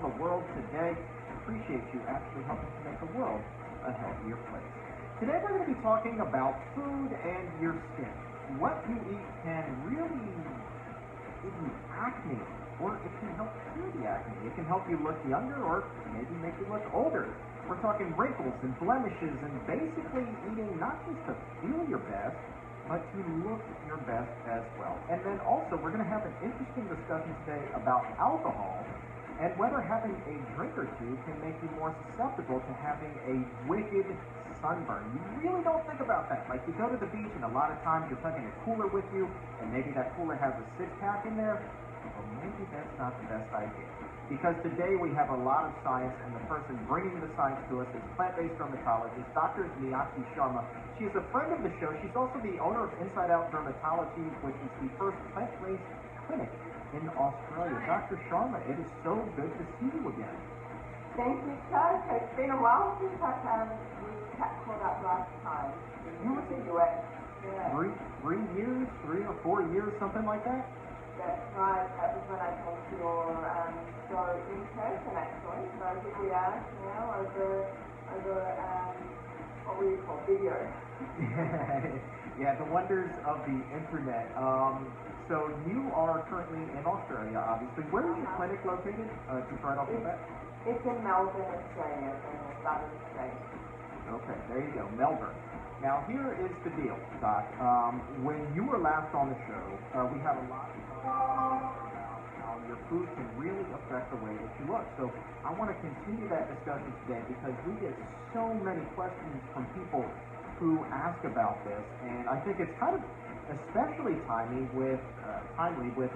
the world today. Appreciate you actually helping to make the world a healthier place. Today we're going to be talking about food and your skin. What you eat can really give you acne, or it can help cure the acne. It can help you look younger or maybe make you look older. We're talking wrinkles and blemishes and basically eating not just to feel your best, but to look your best as well. And then also we're going to have an interesting discussion today about alcohol and whether having a drink or two can make you more susceptible to having a wicked sunburn. You really don't think about that. Like you go to the beach and a lot of times you're taking a cooler with you and maybe that cooler has a six-pack in there. Well, maybe that's not the best idea. Because today we have a lot of science, and the person bringing the science to us is plant-based dermatologist, Dr. Miyaki Sharma. She is a friend of the show. She's also the owner of Inside Out Dermatology, which is the first plant-based clinic in Australia. Dr. Sharma, it is so good to see you again. Thank you, Chuck. It's been a while since we caught up last time in the US. Yeah. 3 years, 3 or 4 years, something like that? That's right. That was when I came to your show in person, actually. So here we are now over what we call video. Yeah, the wonders of the internet. So you are currently in Australia, obviously. Where is your clinic located? To start off with that. It's in Melbourne, Australia, in the southern state. Okay, there you go, Melbourne. Now here is the deal, Doc. When you were last on the show, we had a lot of talk about how your food can really affect the way that you look. So I want to continue that discussion today because we get so many questions from people who ask about this, and I think it's kind of especially timely with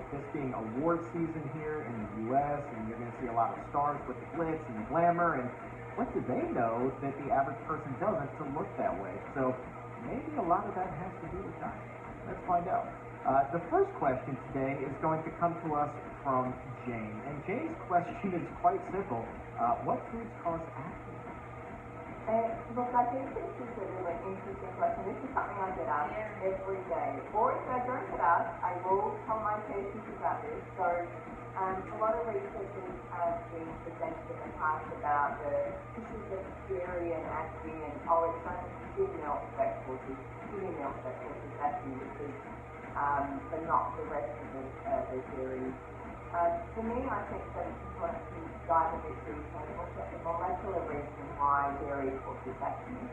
this being award season here in the U.S., and you're going to see a lot of stars with the glitz and the glamour, and what do they know that the average person doesn't to look that way? So maybe a lot of that has to do with diet. Let's find out. The first question today is going to come to us from Jane. And Jane's question is quite simple. What foods cause acne? Look, I think this is a really interesting question. This is something I get asked every day. Or if I don't get asked, I will tell my patients about this. So a lot of researchers have been presented in the past about the issues of dairy and acne and it's only skim milk that causes acne, but not the rest of the dairy. For me, I think that it's important to dive a bit deeper and look at the molecular reason why dairy causes acne.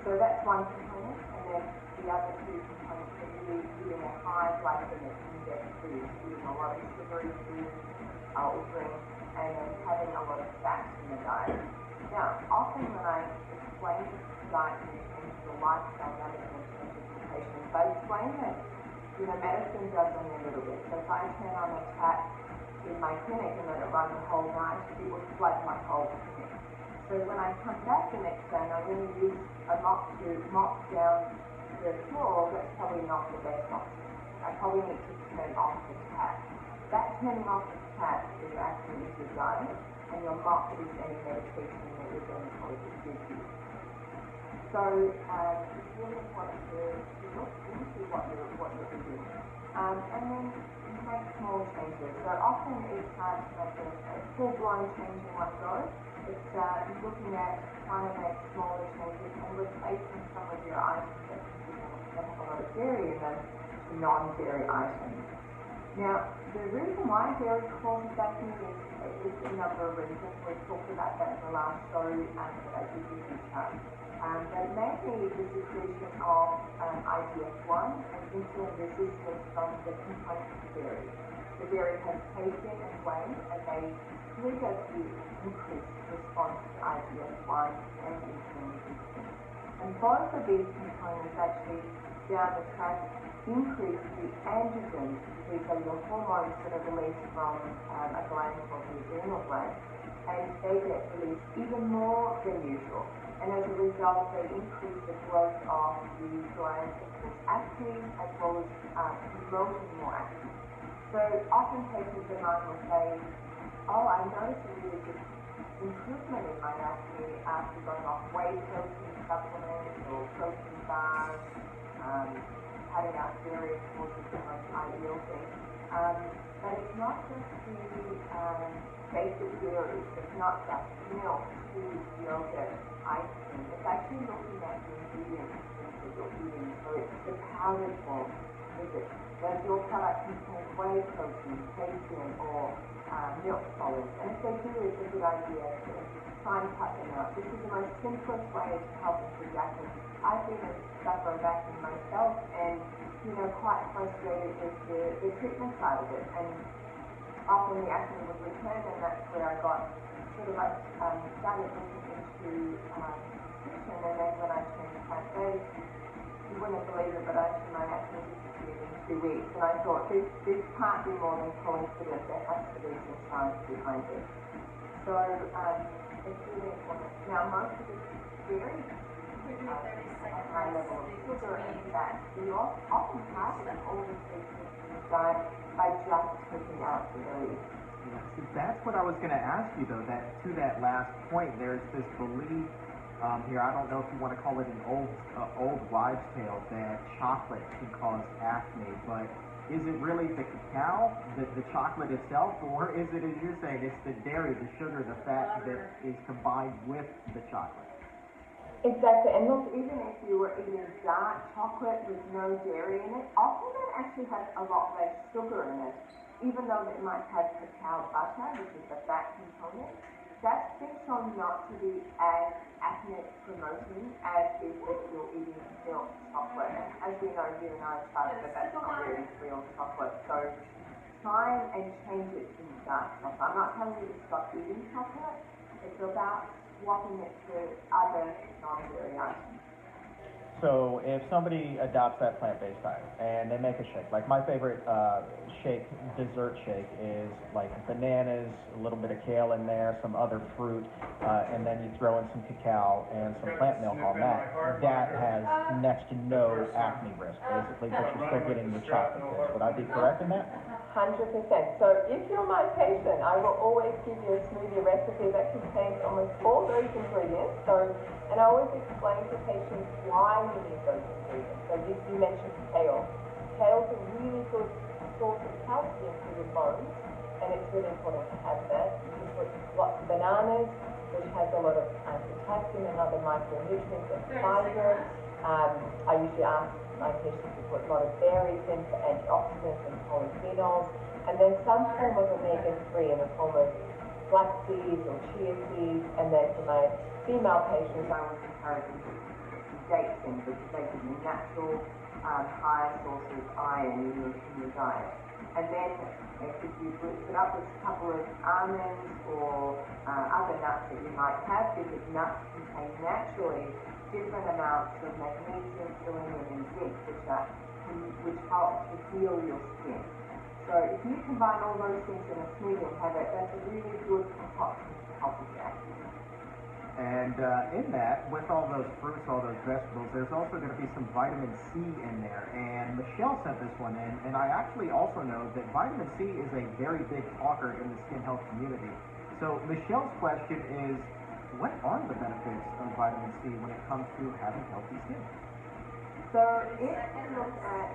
So that's one component, and then the other two components are really eating a high glycemic index food, eating a lot of sugary foods or drinks, and then having a lot of fat in the diet. Now, often when I explain this diet in terms of the lifestyle management and patients, I explain that medicine does only a little bit. So if I turn on a tap in my clinic and let it run the whole night, it would flood my whole clinic. So when I come back the next day and I really use a mop to mop down the floor, that's probably not the best option. I probably need to turn off the tap. That turning off the tap is actually your diet, and your mop is any medication that your dermatologist gives you. So it's really important to look into what you're doing. And then make small changes. So often it's hard to make a full-blown change in one go. It's looking at trying to make smaller changes and replacing some of your items that have a lot of dairy in them to non-dairy items. Now, the reason why dairy causes acne is a number of reasons. We've talked about that in the last show that I did with you, Chuck. But mainly the secretion of IGF-1 and insulin resistance from the components of dairy. The dairy has casein and whey, and they trigger the increased response to IGF-1 and insulin resistance. And both of these components actually, down the track, increase the androgens. These are your hormones that are released from a gland called the adrenal gland, and they get released even more than usual. And as a result, they increase the growth of the gland, acne, as well as promoting more acne. So often patients of mine will say, I noticed a really good improvement in my acne after going off whey protein supplements or protein bars, cutting out dairy, of course, is the most ideal thing. But it's not just the basic dairy, it's not just milk, cheese, yogurt, ice cream. It's actually looking at the ingredients that you're eating. So it's the powdered form. Does your product contain whey protein, casein, or milk solids? And if they do, it's a good idea to try and cut them out. This is the most simplest way to help us with acne. I've been a sufferer of acne myself, and quite frustrated with the treatment side of it. And often the acne would return, and that's where I got started looking into nutrition. And then when I changed plant-based, you wouldn't believe it, but actually my acne disappeared in 2 weeks. And I thought, this can't be more than coincidence. There has to be some science behind it. So it's really important. Now, most of it's very high level of sugar and fat. So you often have all the things in the diet by just taking out the dairy. Yeah, so that's what I was going to ask you, though. That to that last point, there's this belief here. I don't know if you want to call it an old wives' tale that chocolate can cause acne, but is it really the cacao, the chocolate itself, or is it, as you're saying, it's the dairy, the sugar, the fat that is combined with the chocolate? Exactly, and look, even if you were eating dark chocolate with no dairy in it, often that actually has a lot less sugar in it, even though it might have cacao butter, which is the fat component. That's been shown not to be as acne promoting as if you're eating milk chocolate. And as we know here in our chart, that's not really real chocolate. So try and change it to dark chocolate. I'm not telling you to stop eating chocolate. It's about swapping it to other non-dairy items. So if somebody adopts that plant-based diet and they make a shake, like my favorite dessert shake is like bananas, a little bit of kale in there, some other fruit, and then you throw in some cacao and some plant milk on that. That has next to no acne risk, basically, but you're still getting the chocolate fix. Would I be correct in that? 100%. So if you're my patient, I will always give you a smoothie recipe that contains almost all those ingredients. And I always explain to patients why you need those ingredients. So you mentioned kale. Kale's a really good source of calcium for your bones, and it's really important to have that. You can put lots of bananas, which has a lot of potassium and other micronutrients and fiber. I usually ask my patients to put a lot of berries in for antioxidants and polyphenols, and then some form of omega-3 in the form of flax seeds or chia seeds. And then for my female patients, I would encourage them to dates in because they give you natural high sources of iron in your diet. And then if you put it up with a couple of almonds or other nuts that you might have, because nuts contain naturally different amounts of magnesium, selenium, and zinc, which help to heal your skin. So if you combine all those things in a smoothie and have it, that's a really good concoction to help with acne. And in that, with all those fruits, all those vegetables, there's also going to be some vitamin C in there. And Michelle sent this one in, and I actually also know that vitamin C is a very big talker in the skin health community. So Michelle's question is, what are the benefits of vitamin C when it comes to having healthy skin? So if you look at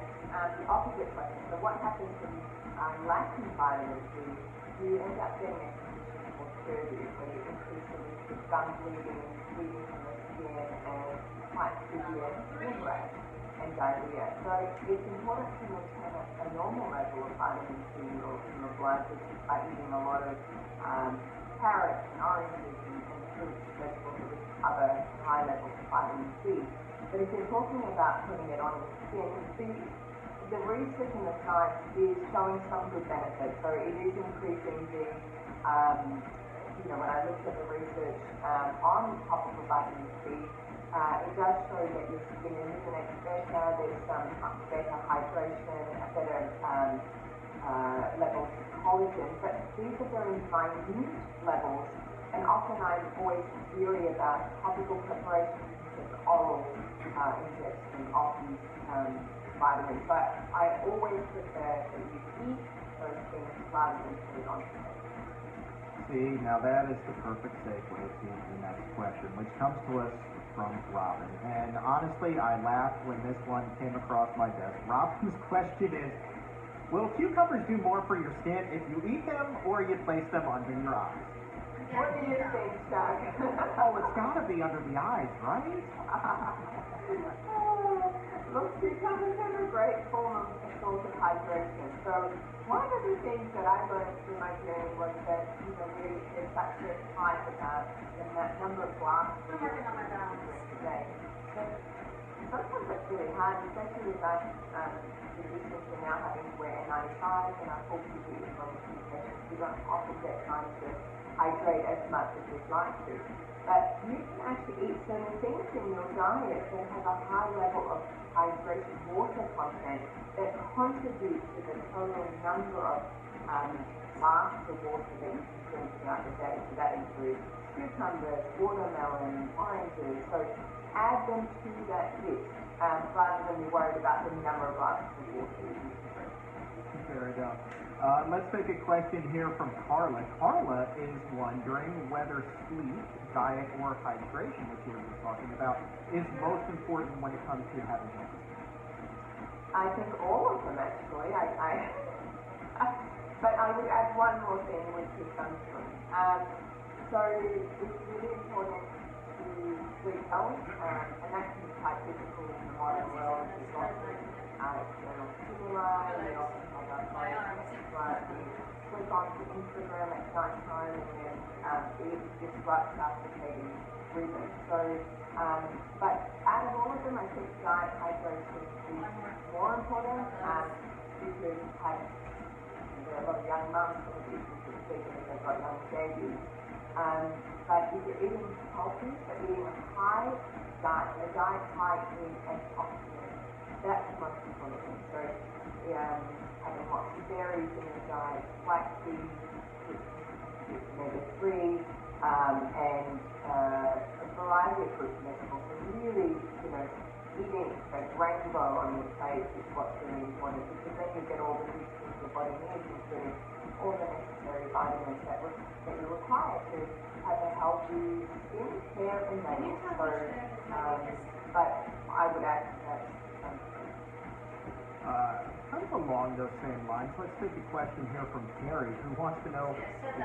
the opposite question, so what happens when you lack vitamin C, you end up getting a condition called scurvy, where you increase the risk of gum bleeding, bleeding from the skin, and quite severe skin rash and diarrhea. So it's important to maintain a normal level of vitamin C in your blood, which is by eating a lot of carrots and oranges and fruits, vegetables with other high levels of vitamin C. But if you're talking about putting it on your skin, the research and the science is showing some good benefits. So it is increasing the, when I looked at the research on topical vitamin C, it does show that your skin illuminates better, there's some better hydration, better levels of collagen, but these are very minute levels, and often I'm always weary about topical preparations and oral injection of these vitamins, but I always prefer that you eat those things rather than put it on your face. See, now that is the perfect segue to the next question, which comes to us from Robin. And honestly, I laughed when this one came across my desk. Robin's question is, Will cucumbers do more for your skin if you eat them or you place them under your eyes? What do you think, Doug? Oh, it's gotta be under the eyes, right? Look, cucumbers have a great form of a source of hydration. So one of the things that I learned through my journey was that, there's such a high in that number of glasses we drink a day. So sometimes it's really hard, especially with us physicians who are now having to wear N95 and our full PPE from patients. We don't often get time to hydrate as much as we'd like to. But you can actually eat certain things in your diet that have a high level of hydration water content that contribute to the total number of glasses of water that you consume throughout the day. So that includes cucumbers, watermelon, oranges. So add them to that list rather than be worried about the number of glasses of water you consume. Fair enough. Let's take a question here from Carla. Carla is wondering whether sleep, diet, or hydration, which you were just talking about, is most important when it comes to having health. I think all of them actually. But I would add one more thing, which is sunscreen. So it's really important to sleep well, and that can be quite difficult in the modern world. We've got external stimuli, we often have our phones, we click onto Instagram at night time, and then it disrupts our circadian rhythm. So, but out of all of them, I think diet hydration is more important because there are a lot of young mums who are sleeping and they've got young babies. But if you're eating healthy, so eating a high diet, a diet high in antioxidants, that's the most important thing. So having lots of berries in your diet, flax seeds, omega-3, and a variety of fruits and vegetables. And really, eating a rainbow on your plate is what's really important, because then you get all the nutrients your body needs, including all the necessary vitamins that you require to have a healthy skin, hair, and nails. So, but I would add to that sunscreen. Kind of along those same lines, let's take a question here from Terry, who wants to know,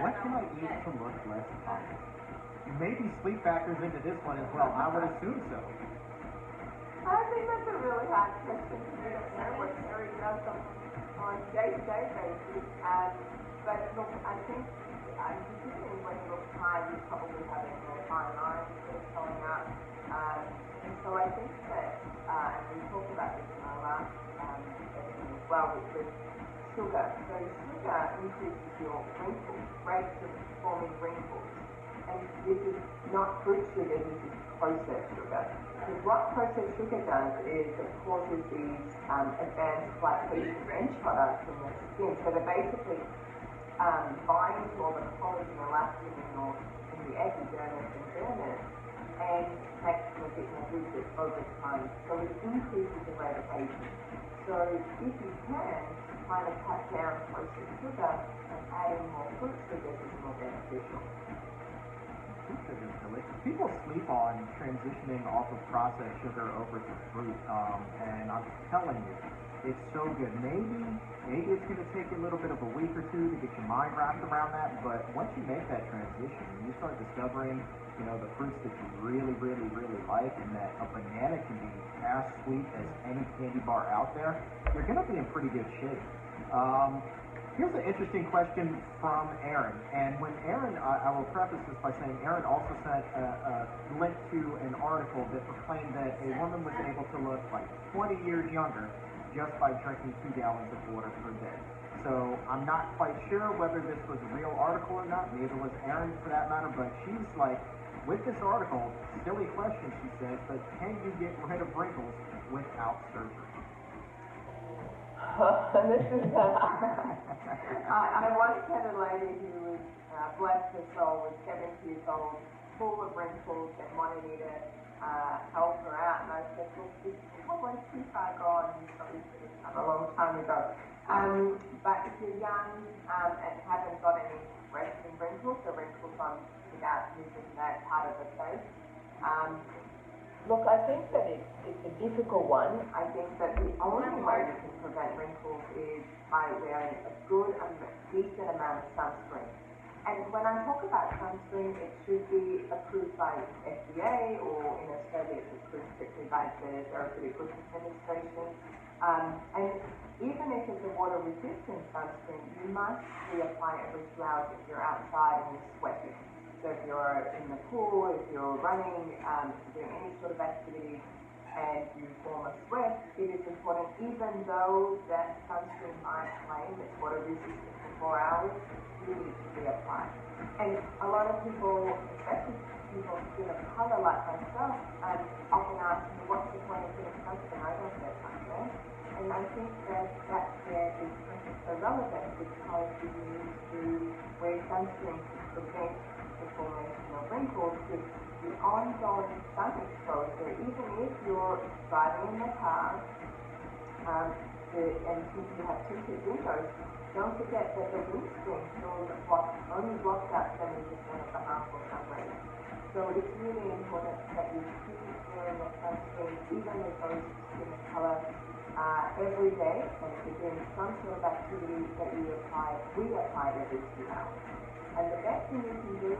what can I eat to look less tired? Maybe sleep factors into this one as well. I would assume so. I think that's a really hard question because we don't know what Terry does on a day-to-day basis. But look, I think, particularly when you look tired, you're probably having more fine lines that are showing up. And so I think that, and we talked about this in our last session as well, which was sugar. So sugar increases your wrinkles, rates of forming wrinkles. And this is not fruit sugar, this is processed sugar. Because what processed sugar does is it causes these advanced glycation end products in your skin. So they basically bind to all the collagen, elastin in the epidermis and dermis and makes them a bit more rigid over time. So it increases the rate of aging. So if you can kind of cut down processed sugar and adding more fruit sugars is more beneficial. Fruit sugar is delicious. People sleep on transitioning off of processed sugar over to fruit, and I'm telling you, it's so good. Maybe it's going to take a little bit of a week or two to get your mind wrapped around that, but once you make that transition, and you start discovering, the fruits that you really, really, really like, and that a banana can be as sweet as any candy bar out there, you're going to be in pretty good shape. Here's an interesting question from Aaron. And when Aaron, I will preface this by saying Aaron also sent a link to an article that proclaimed that a woman was able to look like 20 years younger just by drinking 2 gallons of water per day. So I'm not quite sure whether this was a real article or not. Neither was Aaron for that matter. But she's like, with this article, silly question, she says, but can you get rid of wrinkles without surgery? This is, I once had a lady who was, bless her soul, was 70 years old, full of wrinkles and wanted me to help her out. And I said, well, this is probably too far gone, probably should have come a long time ago. But if you're young and haven't got any resting wrinkles, the wrinkles on about missing that part of the face, Look, I think that it's a difficult one. I think that the only way you can prevent wrinkles is by wearing a good and decent amount of sunscreen. And when I talk about sunscreen, it should be approved by FDA, or in Australia it's approved strictly by the Therapeutic Goods Administration. And even if it's a water-resistant sunscreen, you must reapply every 2 hours if you're outside and you're sweating. So if you're in the pool, if you're running, doing any sort of activity, and you form a sweat, it is important, even though that sunscreen might claim it's water resistant for 4 hours, you need to reapply. And a lot of people, especially people with skin of color like myself, often ask me, what's the point of putting sunscreen? I don't wear sunscreen. And I think that that's where this is so relevant, because you need to wear sunscreen to prevent the formation of wrinkles, because the ongoing sun exposure, even if you're driving in the car, and since you have tinted windows, don't forget that the windscreen only blocks out 70% of the harmful sun rays. So it's really important that you keep wearing the sunscreen, even with those skin color, every day, and if you're doing some sort of activity that you reapply every 2 hours. And the best thing you can do is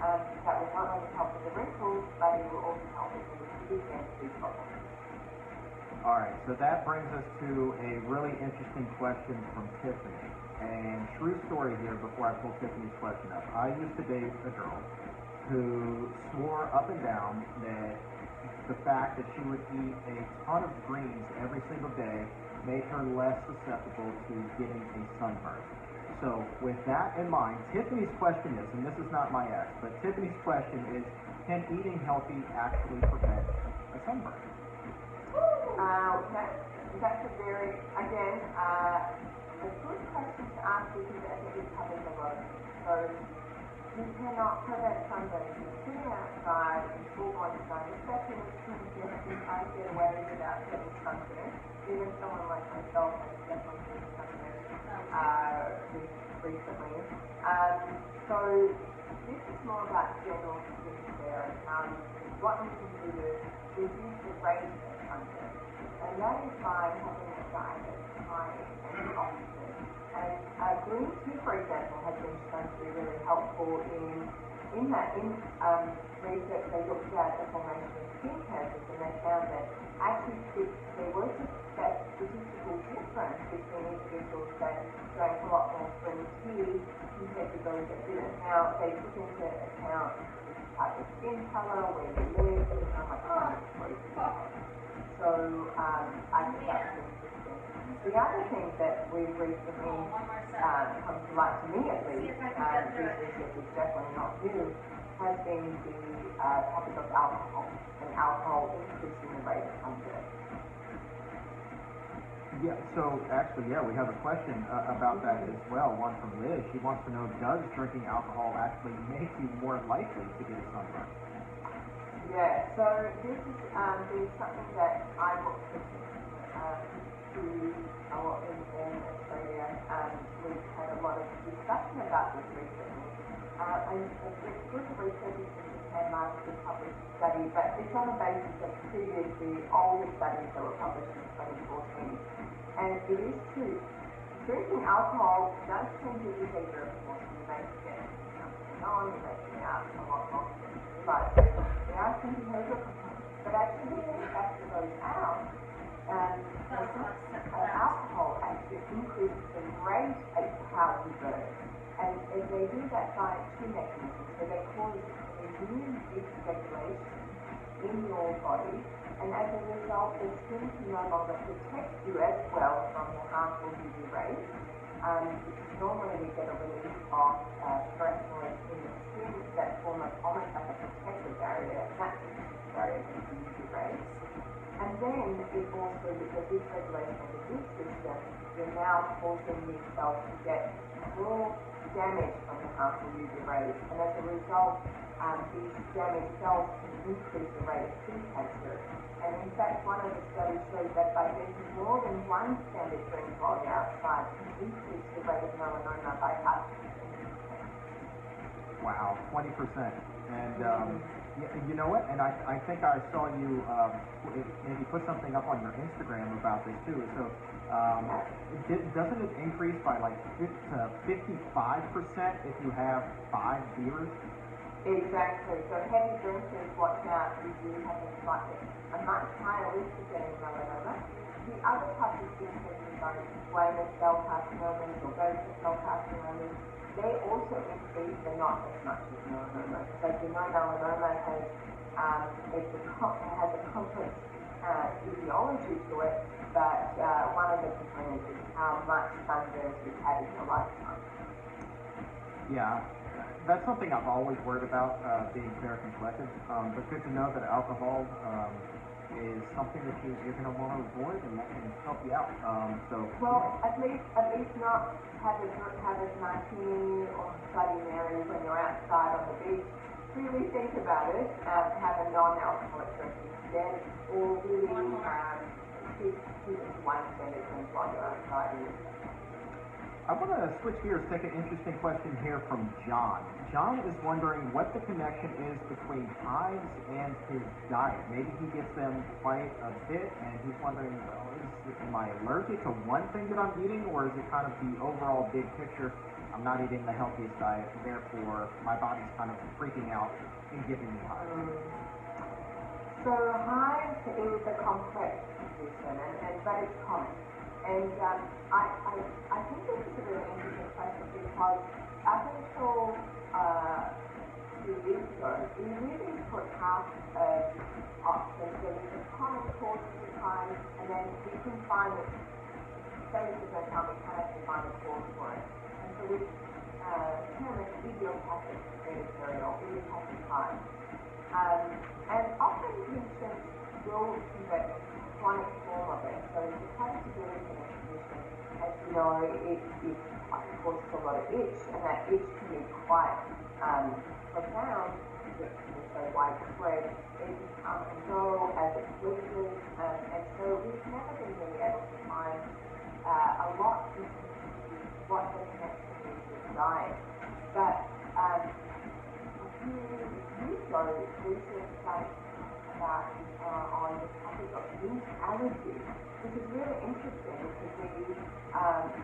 that will not only help with the wrinkles, but it will also help with the skin and sleep problems. All right, so that brings us to a really interesting question from Tiffany. And true story here, before I pull Tiffany's question up. I used to date a girl who swore up and down that the fact that she would eat a ton of greens every single day made her less susceptible to getting a sunburn. So with that in mind, Tiffany's question is, and this is not my ex, but Tiffany's question is, can eating healthy actually prevent a sunburn? Okay, that's a very, again, a good question to ask, because I think it covers a lot of things. So you cannot prevent sunburn if you're sitting outside in full-on sun, especially with skin cancer. You can't get away without getting sunburn. Even someone like myself has definitely been sunburned recently. So this is more about general skincare and what you can do to reduce the rate of sunburn. And that is by having a diet that's high in antioxidants. And green tea, for example, has been shown to be really helpful in research. They looked at the formation of skin cancers, and they found that actually there was that statistical difference between individuals that drank a lot more green tea compared to those that didn't. Now, they took into account the type of skin color, where you live, and how much exposure you have. So I think that's interesting. The other thing that we've recently come to light, to me at least, this research is definitely not new, has been the topic of alcohol, and alcohol increasing the rate of sunburn. Yeah, so actually, we have a question about that as well, one from Liz. She wants to know, does drinking alcohol actually make you more likely to get a sunburn? Yeah, so this is something that I looked to in Australia. We've had a lot of discussion about this recently. And a group of researchers in Japan last year published a study, but it's on the basis of previously older studies that were published in 2014. And it is true, drinking alcohol does change your behavior, of course. You may get something on, you may get out a lot longer than you like. There are some behavioral components, but actually after those out, alcohol actually increases the rate at how you burn. And they do that by two mechanisms. So they cause immune dysregulation in your body, and as a result, the skin can no longer protect you as well from the harmful UV rays. Normally we get a release of carotenoids in the skin that form almost like a protective barrier, natural barrier to the UV rays. And then it also, with the dysregulation of the immune system, you're now causing these cells to get more damage from the harmful UV rays. And as a result, these damaged cells can increase the rate of skin cancer. And in fact, one of the studies showed that by drinking more than one standard drink while you're outside can increase the rate of melanoma by up to 10%. Wow, 20%. And you know what? And I think I saw you maybe put something up on your Instagram about this too. So doesn't it increase by like 55% if you have 5 beers? Exactly. So heavy drinkers, watch out. You do have a much higher risk of getting melanoma. The other types of skin cancers, like squamous cell carcinomas or basal cell carcinomas, they also increase, but not as much as melanoma. So you know, melanoma has a complex etiology to it, but one of the components is how much sunburn you've had in your lifetime. Yeah. That's something I've always worried about, being fair and collected. But good to know that alcohol is something that you're going to want to avoid, and that can help you out. Well, at least not have a martini or Bloody Mary when you're outside on the beach. Really think about it. Have a non-alcoholic drink instead, or really keep it to one standard drink while you're outside. I want to switch gears, take an interesting question here from John. John is wondering what the connection is between hives and his diet. Maybe he gets them quite a bit, and he's wondering, am I allergic to one thing that I'm eating, or is it kind of the overall big picture? I'm not eating the healthiest diet, therefore my body's kind of freaking out and giving me hives. So hives is a complex condition, but it's common. And I think this is a really interesting question because up until a few years ago, we really put half of options. There was a common cause of the hives, and then we couldn't find it. Studies have done how we can actually find a cause for it. And so we term it idiopathic hereditary or idiopathic hives. And often patients will convert chronic form of it. So it's quite a debilitating condition. As you know, it causes a lot of itch, and that itch can be quite profound. It can be so widespread. It can come and go as it pleases, and so we've never been really able to find a lot in what the connection is with diet. But a few years ago, research started about on the topic of meat allergy, which is really interesting because we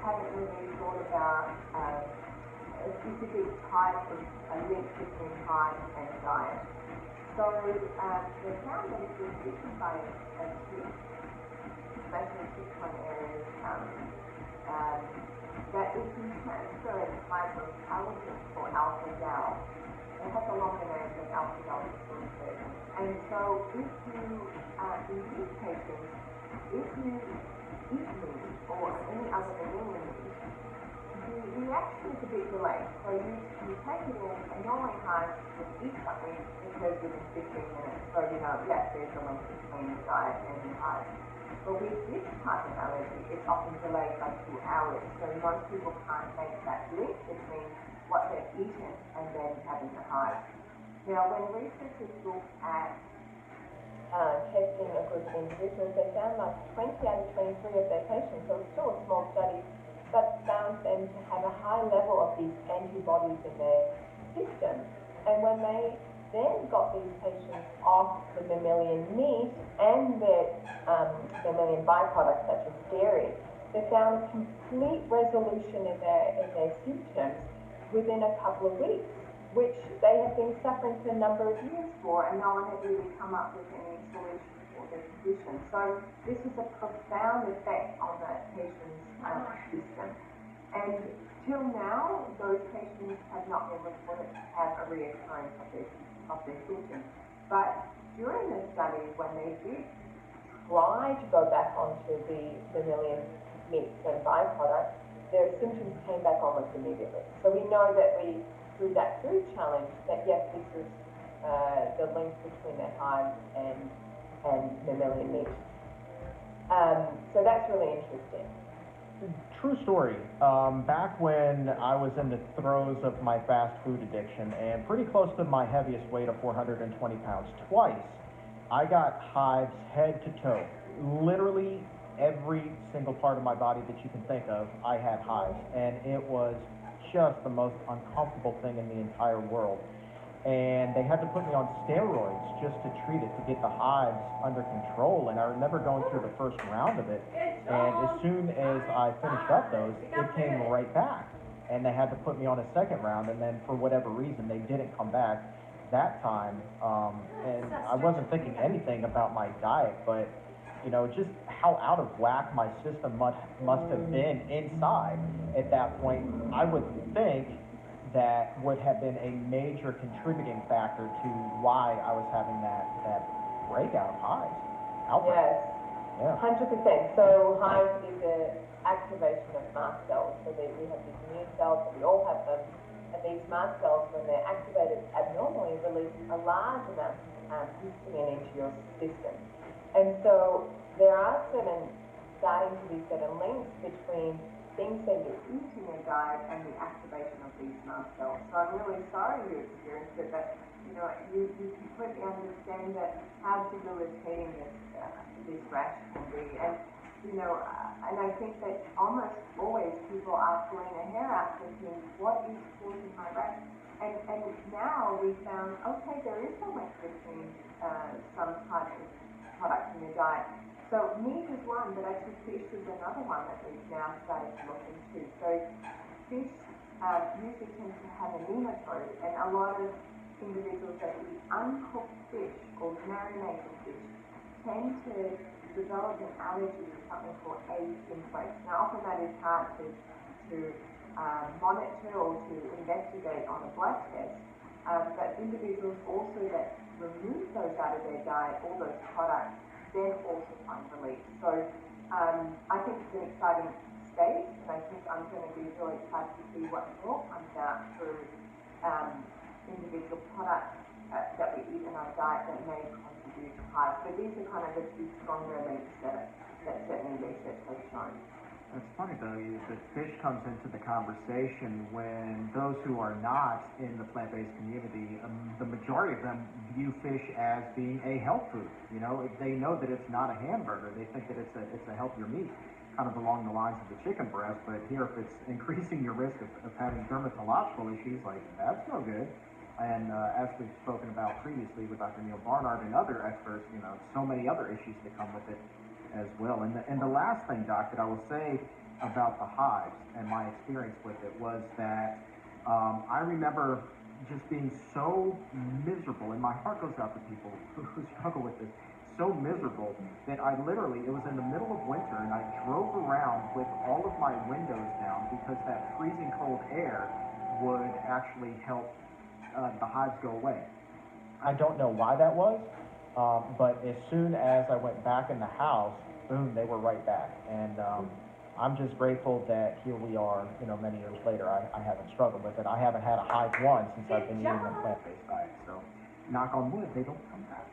haven't really thought about a specific type of a link between hives and diet. So they found that if you're eaten by a tick, especially ticks on areas, that it can transfer a type of allergen called alpha-gal. It has a longer name than alpha-gal version. And so if you, in these patients, if you eat meat or any other mammalian meat, the reaction is a bit delayed. So you take it in, and normally hives will eat something because within 15 minutes. So yes, there's a link between the diet and the hive. But with this type of allergy, it's often delayed by 2 hours. So most people can't make that link between what they've eaten and then having the hive. Now, when researchers looked at testing a group of individuals, they found like 20 out of 23 of their patients, so it's still a small study, but found them to have a high level of these antibodies in their system. And when they then got these patients off the mammalian meat and their mammalian byproducts such as dairy, they found complete resolution in their symptoms within a couple of weeks, which they had been suffering for a number of years for, and no one had really come up with any solution for their condition. So this was a profound effect on that patient's system. And till now, those patients have not been reported to have a reoccurrence of their symptoms. But during the study, when they did try to go back onto the mammalian meats and byproducts, their symptoms came back almost immediately. So we know that through that food challenge, that yes, this is the link between their hives and mammalian meat. So that's really interesting. True story. Back when I was in the throes of my fast food addiction and pretty close to my heaviest weight of 420 pounds twice, I got hives head to toe. Literally every single part of my body that you can think of, I had hives, and it was just the most uncomfortable thing in the entire world. And they had to put me on steroids just to treat it, to get the hives under control. And I remember going through the first round of it, and as soon as I finished up those, it came right back. And they had to put me on a second round, and then for whatever reason, they didn't come back that time. And I wasn't thinking anything about my diet, but you know, just how out of whack my system must have been inside at that point. I would think that would have been a major contributing factor to why I was having that breakout of hives. Outbreak. Yes. Yeah. 100%. So hives is the activation of mast cells. So that we have these immune cells, we all have them, and these mast cells, when they're activated abnormally, release a large amount of histamine into your system. And so there are starting to be certain links between things that you eat in your diet and the activation of these mast cells. So I'm really sorry you experienced it, but you know, you completely understand that how debilitating this rash can be. And you know, and I think that almost always people are pulling their hair out thinking, what is causing my rash? And now we found, okay, there is a link between some types of products in your diet. So meat is one, but actually fish is another one that we've now started to look into. So fish usually tends to have a nematode, and a lot of individuals that eat uncooked fish or marinated fish tend to develop an allergy to something called A simplex. Now often that is hard to monitor or to investigate on a blood test, but individuals also that remove those out of their diet, all those products, then also find relief. So I think it's an exciting space, and I think I'm going to be really excited to see what more comes out through individual products that we eat in our diet that may contribute to hives. But these are kind of the two stronger links that certainly research has shown. It's funny though that fish comes into the conversation when those who are not in the plant-based community, the majority of them view fish as being a health food. You know, they know that it's not a hamburger. They think that it's a healthier meat, kind of along the lines of the chicken breast. But here, if it's increasing your risk of having dermatological issues, like that's no good. And as we've spoken about previously with Dr. Neil Barnard and other experts, you know, so many other issues that come with it as well. And the last thing, Doc, that I will say about the hives and my experience with it was that I remember just being so miserable, and my heart goes out to people who struggle with this, so miserable that I literally, it was in the middle of winter, and I drove around with all of my windows down because that freezing cold air would actually help the hives go away. I don't know why that was, but as soon as I went back in the house, boom, they were right back. And I'm just grateful that here we are, you know, many years later. I haven't struggled with it. I haven't had a hive once since I've been eating a plant-based diet. So, knock on wood, they don't come back.